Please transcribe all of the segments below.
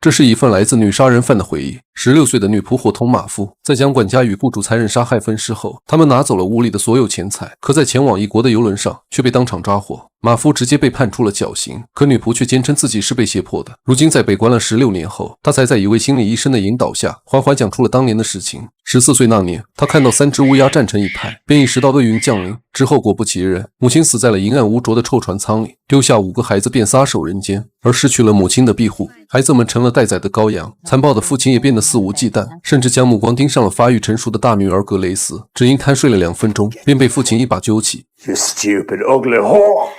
这是一份来自女杀人犯的回忆。16岁的女仆伙同马夫，在将管家与雇主残忍杀害分尸后，他们拿走了屋里的所有钱财，可在前往异国的游轮上却被当场抓获。马夫直接被判处了绞刑，可女仆却坚称自己是被胁迫的。如今在被关了16年后，她才在一位心理医生的引导下，缓缓讲出了当年的事情。14岁那年，她看到3只乌鸦站成一排，便意识到厄运降临。之后果不其然，母亲死在了阴暗无浊的臭船舱里，丢下5个孩子便撒手人间。而失去了母亲的庇护，孩子们成了待宰的羔羊。残暴的父亲也变得肆无忌惮，甚至将目光盯上了发育成熟的大女儿格雷斯。只因贪睡了2分钟，便被父亲一把揪起。You stupid, ugly whore!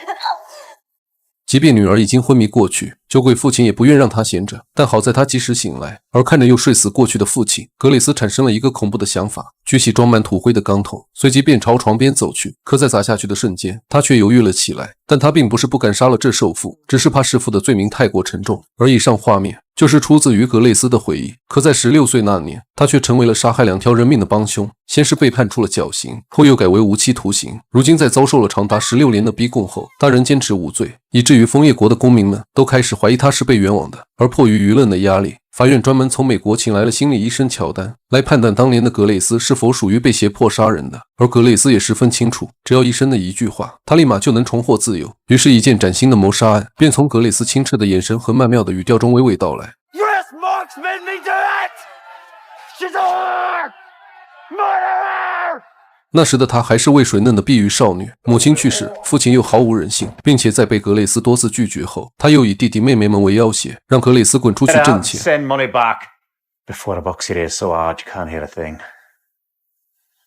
即便女儿已经昏迷过去，酒鬼父亲也不愿让她闲着，但好在她及时醒来。而看着又睡死过去的父亲，格雷斯产生了一个恐怖的想法，举起装满土灰的钢桶，随即便朝床边走去。可在砸下去的瞬间，他却犹豫了起来。但他并不是不敢杀了这受父，只是怕弑父的罪名太过沉重。而以上画面就是出自于格雷斯的回忆。可在16岁那年，他却成为了杀害2条人命的帮凶，先是被判处了绞刑，后又改为无期徒刑。如今在遭受了长达16年的逼供后，他仍坚持无罪，以至于枫叶国的公民们都开始怀疑他是被冤枉的。而迫于舆论的压力，法院专门从美国请来了心理医生乔丹，来判断当年的格雷斯是否属于被胁迫杀人的。而格雷斯也十分清楚，只要医生的一句话，他立马就能重获自由。于是一件崭新的谋杀案便从格雷斯清澈的眼神和曼妙的语调中娓娓道来。 Yes, Mark's made me do it! She's a whore! Murderer! 那时的她还是未水嫩的碧玉少女，母亲去世，父亲又毫无人性，并且在被格雷斯多次拒绝后，他又以弟弟妹妹们为要挟，让格雷斯滚出去挣钱。 Send money back before the box it is so hard you can't hear a thing.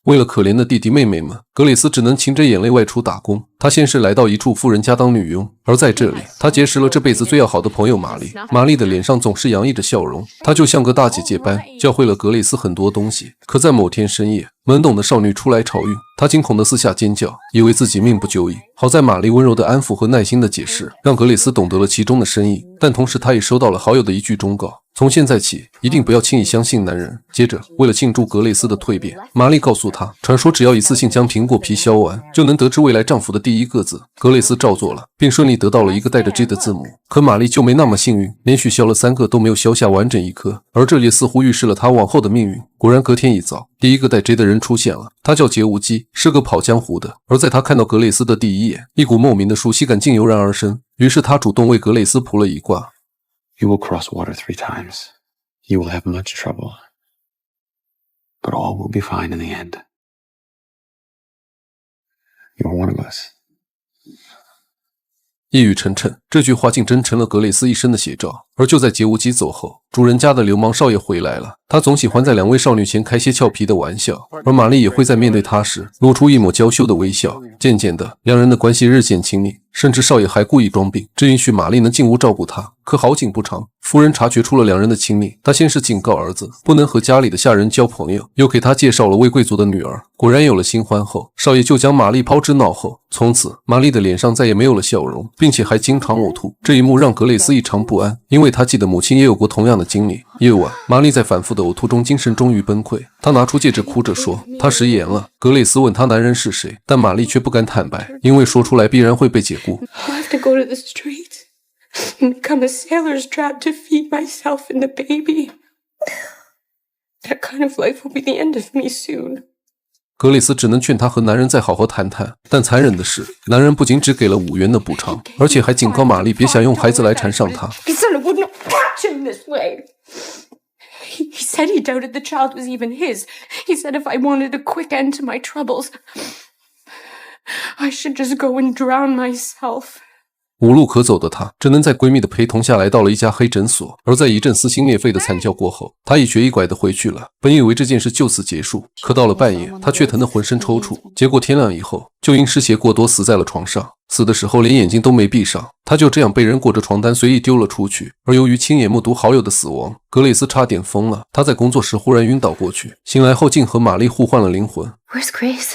为了可怜的弟弟妹妹们，格雷斯只能噙着眼泪外出打工。他先是来到一处富人家当女佣，而在这里，他结识了这辈子最要好的朋友玛丽。玛丽的脸上总是洋溢着笑容，她就像个大姐姐般，教会了格雷斯很多东西。可在某天深夜，懵懂的少女出来朝孕，她惊恐地四下尖叫，以为自己命不久矣。好在玛丽温柔的安抚和耐心的解释，让格雷斯懂得了其中的深意。但同时，他也收到了好友的一句忠告：从现在起，一定不要轻易相信男人。接着，为了庆祝格雷斯的蜕变，玛丽告诉他，传说只要一次性将苹果皮削完，就能得知未来丈夫的第一个字。格雷斯照做了，并顺利得到了一个带着 J 的字母。可玛丽就没那么幸运，连续削了3个都没有削下完整一颗，而这也似乎预示了她往后的命运。果然，隔天一早，第一个带 J 的人出现了，他叫杰无基，是个跑江湖的。而在他看到格雷斯的第一眼，一股莫名的熟悉感竟油然而生。于是他主动为格雷斯卜了一卦。 You will cross water 3 times. You will have much trouble. But all will be fine in the end. You're one of us. 一语成谶，这句话竟真成了格雷斯一生的写照。而就在杰无基走后，主人家的流氓少爷回来了。他总喜欢在2位少女前开些俏皮的玩笑，而玛丽也会在面对他时露出一抹娇羞的微笑。渐渐的，2人的关系日渐亲密，甚至少爷还故意装病，只允许玛丽能进屋照顾他。可好景不长，夫人察觉出了2人的亲密，她先是警告儿子不能和家里的下人交朋友，又给他介绍了位贵族的女儿。果然有了新欢后，少爷就将玛丽抛之脑后。从此，玛丽的脸上再也没有了笑容，并且还经常呕吐。这一幕让格雷斯异常不安，因为他记得母亲也有过同样的经历。夜晚，玛丽在反复的呕吐中，精神终于崩溃。她拿出戒指，哭着说：“她食言了。”格雷斯问她男人是谁，但玛丽却不敢坦白，因为说出来必然会被解雇。I have to go to the street and become a sailor's trap to feed myself and the baby. That kind of life will be the end of me soon. 格雷斯只能劝她和男人再好好谈谈，但残忍的是，男人不仅只给了5元的补偿，而且还警告玛丽别想用孩子来缠上他。He said it would not catch him this way. He said he doubted the child was even his. He said if I wanted a quick end to my troubles, I should just go and drown myself. 无路可走的她，只能在闺蜜的陪同下来到了一家黑诊所。而在一阵撕心裂肺的惨叫过后，她一瘸一拐地回去了。本以为这件事就此结束，可到了半夜，她却疼得浑身抽搐。结果天亮以后，就因失血过多死在了床上。死的时候连眼睛都没闭上，她就这样被人裹着床单随意丢了出去。而由于亲眼目睹好友的死亡，格雷斯差点疯了。他在工作时忽然晕倒过去，醒来后竟和玛丽互换了灵魂。 Where's Grace?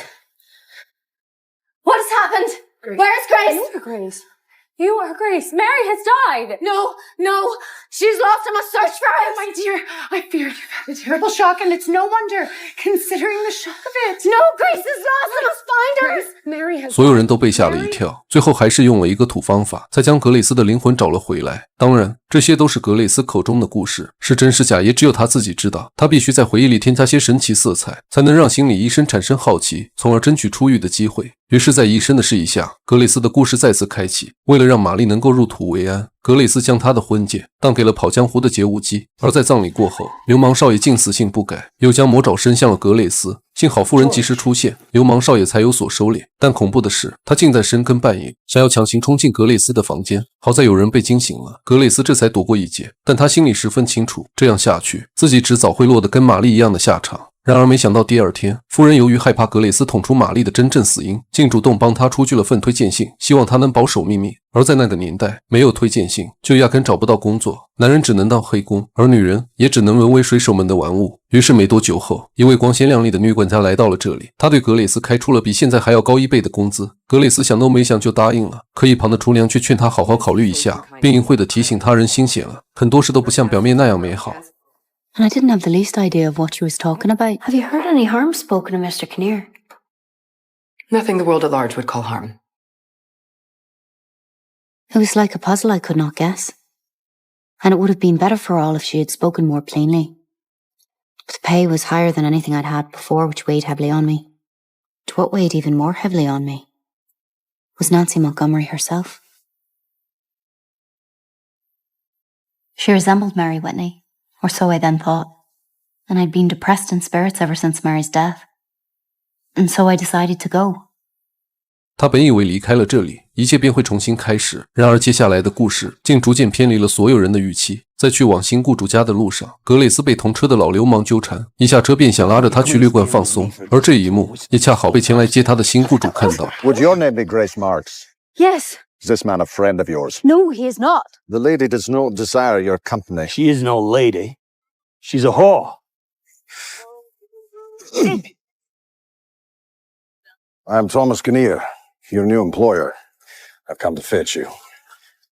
What has happened? Where's Grace? Grace. You are Grace. Mary has died. No. She's lost. I must search for her. My dear, I fear you've had a terrible shock, and it's no wonder, considering the shock of it. No, Grace is lost. I must find her. Grace, Mary has 所有人都被吓了一跳，最后还是用了一个土方法，才将格蕾丝的灵魂找了回来。当然，这些都是格蕾丝口中的故事，是真是假也只有他自己知道。他必须在回忆里添加些神奇色彩，才能让心理医生产生好奇，从而争取出狱的机会。于是，在医生的示意下，格蕾丝的故事再次开启。为了让玛丽能够入土为安，格蕾丝将她的婚戒当给了跑江湖的劫武姬。而在葬礼过后，流氓少爷竟死性不改，又将魔爪伸向了格蕾丝。幸好夫人及时出现，流氓少爷才有所收敛。但恐怖的是，他竟在深更半夜想要强行冲进格蕾丝的房间。好在有人被惊醒了，格蕾丝这才躲过一劫。但他心里十分清楚，这样下去，自己迟早会落得跟玛丽一样的下场。然而没想到第二天，夫人由于害怕格蕾丝捅出玛丽的真正死因，竟主动帮她出具了份推荐信，希望她能保守秘密。而在那个年代，没有推荐信就压根找不到工作，男人只能当黑工，而女人也只能沦为水手们的玩物。于是没多久后，一位光鲜亮丽的女管家来到了这里，她对格蕾丝开出了比现在还要高1倍的工资。格蕾丝想都没想就答应了，可一旁的厨娘却劝她好好考虑一下，并隐晦地提醒她人心险了，很多事都不像表面那样美好。And I didn't have the least idea of what she was talking about. Have you heard any harm spoken of Mr. Kinnear? Nothing the world at large would call harm. It was like a puzzle I could not guess. And it would have been better for all if she had spoken more plainly. But the pay was higher than anything I'd had before, which weighed heavily on me. But what weighed even more heavily on me was Nancy Montgomery herself. She resembled Mary Whitney. Or so I then thought, and I'd been depressed in spirits ever since Mary's death. And so I decided to go. 他本以为离开了这里，一切便会重新开始，然而接下来的故事竟逐渐偏离了所有人的预期。在去往新雇主家的路上，格蕾丝被同车的老流氓纠缠，一下车便想拉着他去旅馆放松，而这一幕也恰好被前来接他的新雇主看到。 Would your name be Grace Marks? Yes. Is this man a friend of yours? No, he is not. The lady does not desire your company. She is no lady. She's a whore. I'm Thomas Kinnear, your new employer. I've come to fetch you.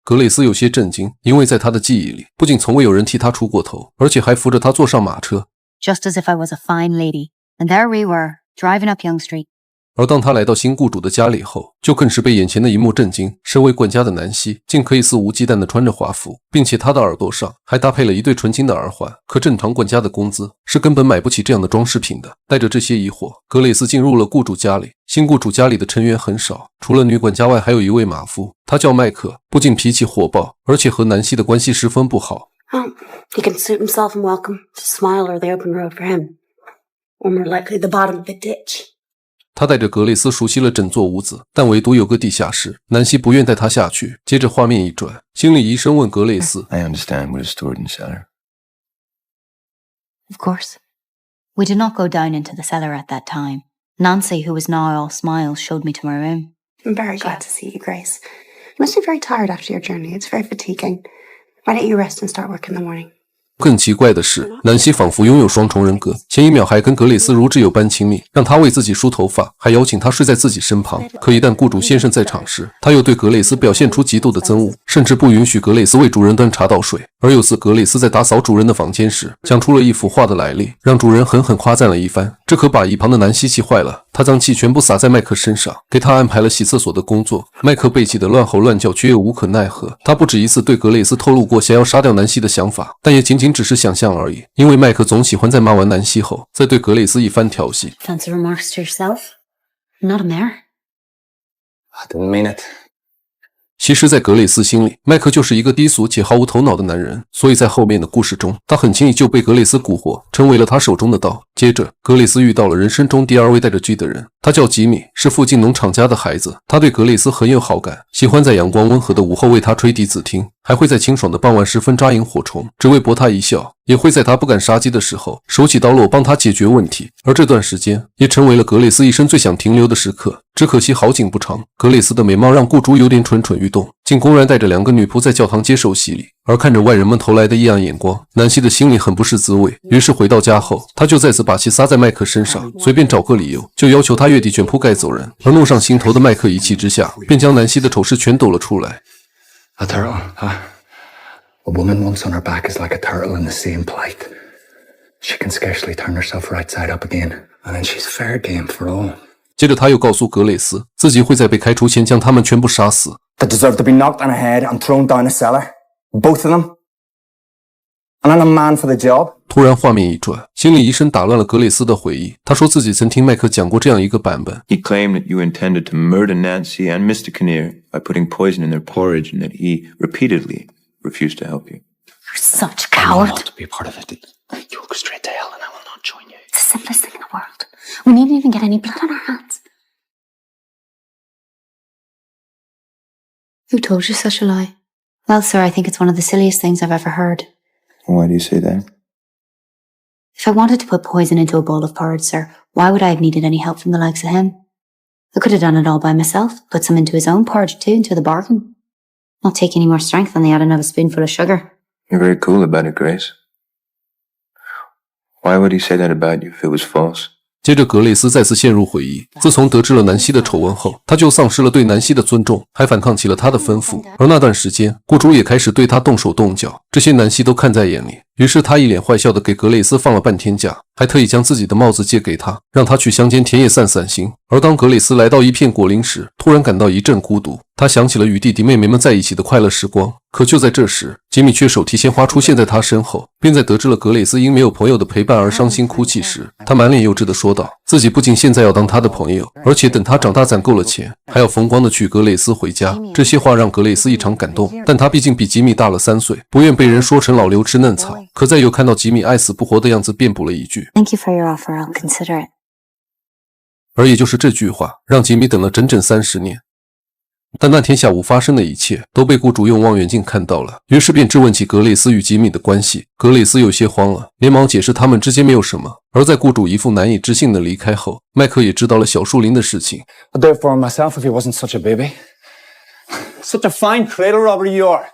格蕾丝有些震惊，因为在他的记忆里，不仅从未有人替他出过头，而且还扶着他坐上马车。 Just as if I was a fine lady. And there we were, driving up Young Street. 而当他来到新雇主的家里后，就更是被眼前的一幕震惊。身为管家的南希，竟可以肆无忌惮地穿着华服，并且她的耳朵上还搭配了一对纯金的耳环。可正常管家的工资是根本买不起这样的装饰品的。带着这些疑惑，格蕾丝进入了雇主家里。新雇主家里的成员很少，除了女管家外，还有一位马夫，他叫麦克，不仅脾气火爆，而且和南希的关系十分不好。He can suit himself and welcome to Smile or the open road for him. Or more likely the bottom of the ditch. 他带着格蕾丝熟悉了整座屋子，但唯独有个地下室，南希不愿带他下去。接着画面一转，心理医生问格蕾丝 I understand what is stored in the cellar. Of course. We did not go down into the cellar at that time. Nancy, who was now all smiles, showed me to my room. I'm very glad to see you, Grace. You must be very tired after your journey. It's very fatiguing. Why don't you rest and start work in the morning? 更奇怪的是，南希仿佛拥有双重人格，前一秒还跟格蕾丝如挚友般亲密，让她为自己梳头发，还邀请她睡在自己身旁。可一旦雇主先生在场时，他又对格蕾丝表现出极度的憎恶，甚至不允许格蕾丝为主人端茶倒水。而有次格蕾丝在打扫主人的房间时，讲出了一幅画的来历，让主人狠狠夸赞了一番，这可把一旁的南希气坏了。他将气全部洒在麦克身上，给他安排了洗厕所的工作。麦克被气得乱吼乱叫，却又无可奈何。他不止一次对格蕾丝透露过想要杀掉南希的想法，但也仅仅只是想象而已。因为麦克总喜欢在骂完南希后，再对格蕾丝一番调戏。 Fancy remarks to yourself? I'm not a mare. I didn't mean it. 其实在格蕾丝心里，麦克就是一个低俗且毫无头脑的男人，所以在后面的故事中，他很轻易就被格蕾丝蛊惑，成为了他手中的刀。接着，格蕾丝遇到了人生中第二位带着 G 的人，他叫吉米，是附近农场家的孩子。他对格蕾丝很有好感，喜欢在阳光温和的午后为她吹笛子听，还会在清爽的傍晚时分抓萤火虫，只为博她一笑。也会在她不敢杀鸡的时候，手起刀落帮她解决问题。而这段时间也成为了格蕾丝一生最想停留的时刻。只可惜好景不长，格蕾丝的美貌让雇主有点蠢蠢欲动，竟公然带着2个女仆在教堂接受洗礼。而看着外人们投来的异样眼光，南希的心里很不是滋味。于是回到家后，他就再次把气撒在麦克身上，随便找个理由就要求他月底卷铺盖走人。而怒上心头的麦克一气之下，便将南希的丑事全抖了出来。A turtle, huh? A woman once on her back is like a turtle in the same plight. She can scarcely turn herself right side up again, and then she's fair game for all. 接着他又告诉格蕾丝，自己会在被开除前将他们全部杀死。 That deserve to be knocked on the head and thrown down a cellar. Both of them. And I'm a man for the job. 突然画面一转，心理医生打乱了格蕾丝的回忆。他说自己曾听麦克讲过这样一个版本。 He claimed that you intended to murder Nancy and Mr. Kinnear by putting poison in their porridge and that he repeatedly refused to help you. You're such a coward. I want to be a part of it. You'll go straight to hell and I will not join you. It's the simplest thing in the world. We needn't even get any blood on our hands. Who told you such a lie? Well, sir, I think it's one of the silliest things I've ever heard. Why do you say that? If I wanted to put poison into a bowl of porridge, sir, why would I have needed any help from the likes of him? I could have done it all by myself, put some into his own porridge too, into the bargain. Not take any more strength than the adding of a spoonful of sugar. You're very cool about it, Grace. Why would he say that about you if it was false? 接着格蕾丝再次陷入回忆。自从得知了南希的丑闻后，他就丧失了对南希的尊重，还反抗起了他的吩咐。而那段时间，雇主也开始对他动手动脚，这些南希都看在眼里。于是他一脸坏笑的给格蕾丝放了半天假，还特意将自己的帽子借给他，让他去乡间田野散散心。而当格蕾丝来到一片果林时，突然感到一阵孤独。他想起了与弟弟妹妹们在一起的快乐时光。可就在这时，吉米却手提鲜花出现在他身后，并在得知了格蕾丝因没有朋友的陪伴而伤心哭泣时，他满脸幼稚地说道：“自己不仅现在要当他的朋友，而且等他长大攒够了钱，还要风光的娶格蕾丝回家。”这些话让格蕾丝异常感动，但他毕竟比吉米大了3岁，不愿被人说成老刘吃嫩草。可再又看到吉米爱死不活的样子，辩补了一句 Thank you for your offer, I'll consider it. 而也就是这句话，让吉米等了整整30年。但那天下午发生的一切都被雇主用望远镜看到了，于是便质问起格蕾丝与吉米的关系。格蕾丝有些慌了，连忙解释他们之间没有什么。而在雇主一副难以置信的离开后，麦克也知道了小树林的事情。 I'd do it for him myself if he wasn't such a baby. Such a fine cradle robber you are.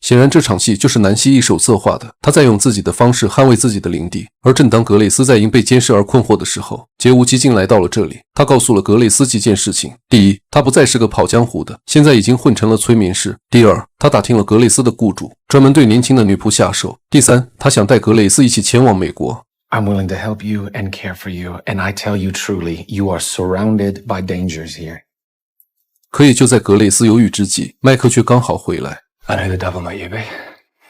显然这场戏就是南希一手策划的，他在用自己的方式捍卫自己的领地。而正当格蕾丝在因被监视而困惑的时候，杰无基竟来到了这里。他告诉了格蕾丝几件事情：第一，他不再是个跑江湖的，现在已经混成了催眠师；第二，他打听了格蕾丝的雇主，专门对年轻的女仆下手；第三，他想带格蕾丝一起前往美国。 I'm willing to help you and care for you, and I tell you truly, you are surrounded by dangers here. 可也就在格蕾丝犹豫之际，麦克却刚好回来。 And who the devil might you be?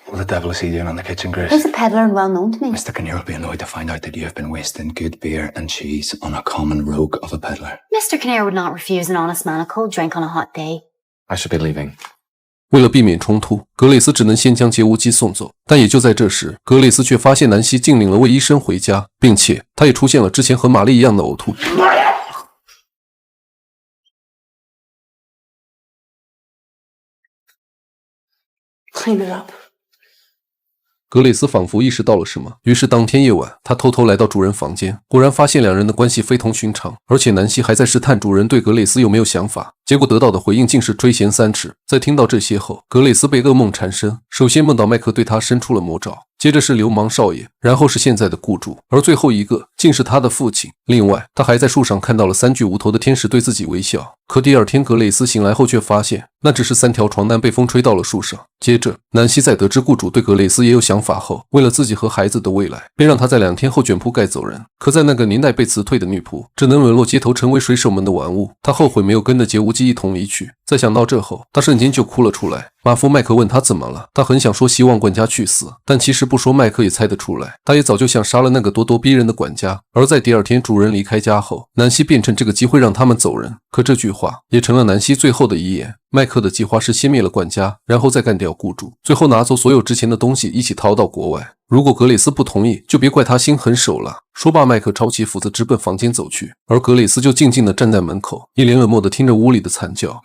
What the devil is he doing on the kitchen, Grace? He's a peddler and well known to me. Mr. Kinnear will be annoyed to find out that you have been wasting good beer and cheese on a common rogue of a peddler. Mr. Kinnear would not refuse an honest man a cold drink on a hot day. I should be leaving. 为了避免冲突，格蕾丝只能先将杰无基送走。但也就在这时，格蕾丝却发现南希竟领了位医生回家，并且他也出现了之前和玛丽一样的呕吐。 Clean it up. 格蕾丝仿佛意识到了什么，于是当天夜晚，她偷偷来到主人房间，果然发现两人的关系非同寻常，而且南希还在试探主人对格蕾丝有没有想法。结果得到的回应竟是垂涎3尺。在听到这些后，格蕾丝被噩梦缠身，首先梦到麦克对她伸出了魔爪，接着是流氓少爷，然后是现在的雇主，而最后一个竟是他的父亲。另外，他还在树上看到了3具无头的天使对自己微笑。可第二天格蕾丝醒来后却发现，那只是3条床单被风吹到了树上。接着，南希在得知雇主对格蕾丝也有想法后，为了自己和孩子的未来，便让他在2天后卷铺盖走人。可在那个年代被辞退的女仆，只能沦落街头，成为水手们的玩物。他后悔没有跟着杰无基一同离去。再想到这后，他瞬间就哭了出来。马夫麦克问他怎么了，他很想说希望管家去死，但其实不说麦克也猜得出来，他也早就想杀了那个咄咄逼人的管家。而在第二天主人离开家后，南希便趁这个机会让他们走人。可这句话也成了南希最后的遗言。麦克的计划是先灭了管家，然后再干掉雇主，最后拿走所有值钱的东西，一起逃到国外。如果格蕾丝不同意，就别怪他心狠手辣。说罢，麦克抄起斧子直奔房间走去，而格蕾丝就静静地站在门口，一脸冷漠地听着屋里的惨叫。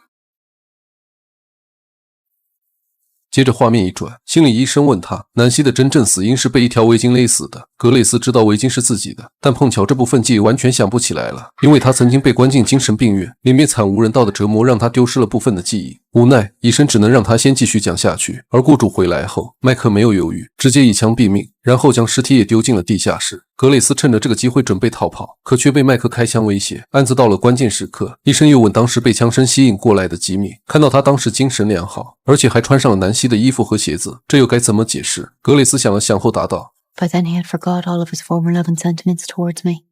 接着画面一转，心理医生问他，南希的真正死因是被一条围巾勒死的。格蕾丝知道围巾是自己的，但碰巧这部分记忆完全想不起来了，因为他曾经被关进精神病院，里面惨无人道的折磨让他丢失了部分的记忆。无奈，医生只能让他先继续讲下去。而雇主回来后，麦克没有犹豫，直接一枪毙命。然后将尸体也丢进了地下室。格蕾斯趁着这个机会准备逃跑，可却被麦克开枪威胁。案子到了关键时刻，医生又问当时被枪声吸引过来的吉米，看到他当时精神良好，而且还穿上了南希的衣服和鞋子，这又该怎么解释？格蕾斯想了想后答道 By then he had forgot all of his former love and sentiments towards me,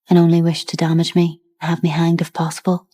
and only wished to damage me and have me hanged if possible.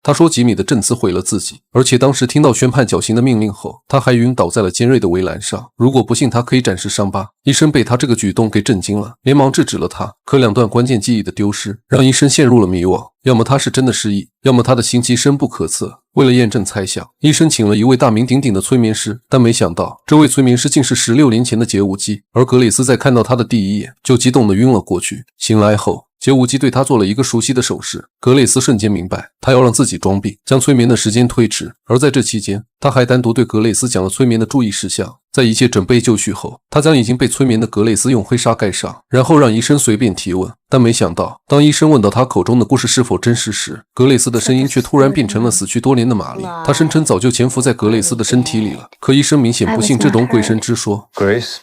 他说吉米的证词毁了自己，而且当时听到宣判绞刑的命令后，他还晕倒在了尖锐的围栏上。如果不幸，他可以展示伤疤。医生被他这个举动给震惊了，连忙制止了他。可两段关键记忆的丢失，让医生陷入了迷惘。要么他是真的失忆，要么他的心机深不可测。为了验证猜想，医生请了一位大名鼎鼎的催眠师，但没想到这位催眠师竟是16年前的杰武基。而格蕾斯在看到他的第一眼，就激动地晕了过去。醒来后，杰武基对他做了一个熟悉的手势，格蕾斯瞬间明白，他要让自己装病，将催眠的时间推迟。而在这期间，他还单独对格蕾斯讲了催眠的注意事项。在一切准备就绪后，他将已经被催眠的格蕾斯用灰纱盖上，然后让医生随便提问。但没想到，当医生问到他口中的故事是否真实时，格蕾斯的声音却突然变成了死去多年的玛丽。他声称早就潜伏在格蕾斯的身体里了，可医生明显不信这种鬼神之说。Grace,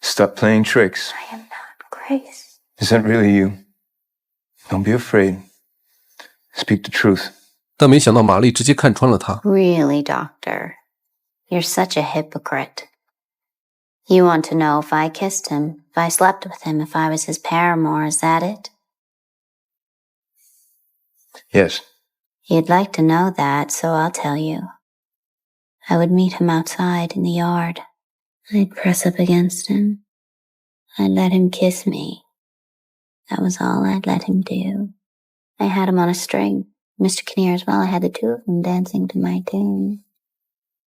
stop playing tricks. I am not Grace. Is that really you? Don't be afraid. Speak the truth. 但没想到玛丽直接看穿了他。 Really, Doctor? You're such a hypocrite. You want to know if I kissed him, if I slept with him, if I was his paramour, is that it? Yes. You'd like to know that, so I'll tell you. I would meet him outside in the yard. I'd press up against him. I'd let him kiss me. That was all I'd let him do. I had him on a string. Mr. Kinnear as well. I had the two of them dancing to my tune.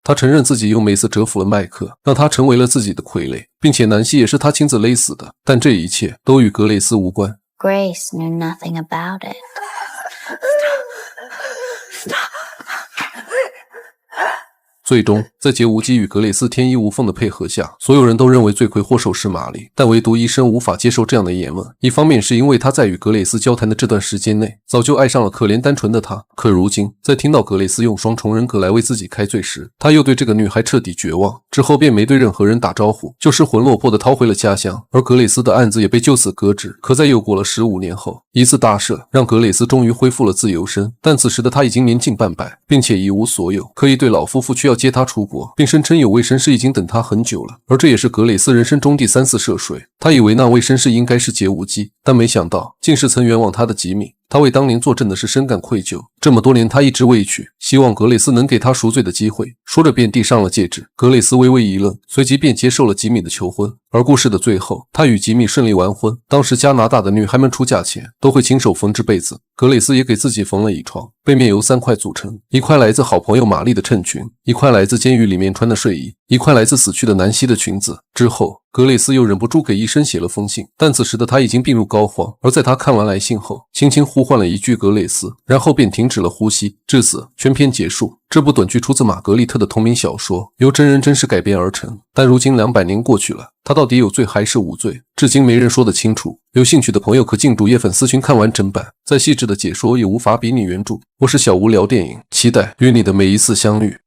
他承认自己用梅斯折服了麦克，让他成为了自己的傀儡，并且南希也是他亲自勒死的。但这一切都与格蕾斯无关。 Grace knew nothing about it. Stop. 最终，在杰无基与格蕾斯天衣无缝的配合下，所有人都认为罪魁祸首是玛丽，但唯独医生无法接受这样的言论。一方面是因为他在与格蕾斯交谈的这段时间内，早就爱上了可怜单纯的她，可如今在听到格蕾斯用双重人格来为自己开罪时，他又对这个女孩彻底绝望，之后便没对任何人打招呼，就失魂落魄地逃回了家乡。而格蕾斯的案子也被就此搁置。可在又过了15年后，一次大赦让格蕾斯终于恢复了自由身，但此时的他已经年近半百，并且一无所有，可以对老夫妇需要接他出国，并声称有位绅士已经等他很久了。而这也是格蕾斯人生中第3次涉水。他以为那位绅士应该是杰无基，但没想到竟是曾冤枉他的吉米。他为当年作证的事深感愧疚，这么多年他一直未娶，希望格蕾斯能给他赎罪的机会。说着便递上了戒指，格蕾斯微微一愣，随即便接受了吉米的求婚。而故事的最后，他与吉米顺利完婚。当时加拿大的女孩们出嫁前都会亲手缝制被子，格蕾斯也给自己缝了一床，背面由3块组成，一块来自好朋友玛丽的衬裙，一块来自监狱里面穿的睡衣，一块来自死去的南希的裙子。之后格蕾斯又忍不住给医生写了封信，但此时的他已经病入膏肓。而在他看完来信后，轻轻呼唤了一句格蕾斯，然后便停止了呼吸。至此全篇结束。这部短剧出自玛格丽特的同名小说，由真人真事改编而成。但如今200年过去了，他到底有罪还是无罪，至今没人说得清楚。有兴趣的朋友可进主页粉丝群看完整版，再细致的解说也无法比拟原著。我是小吴聊电影，期待与你的每一次相遇。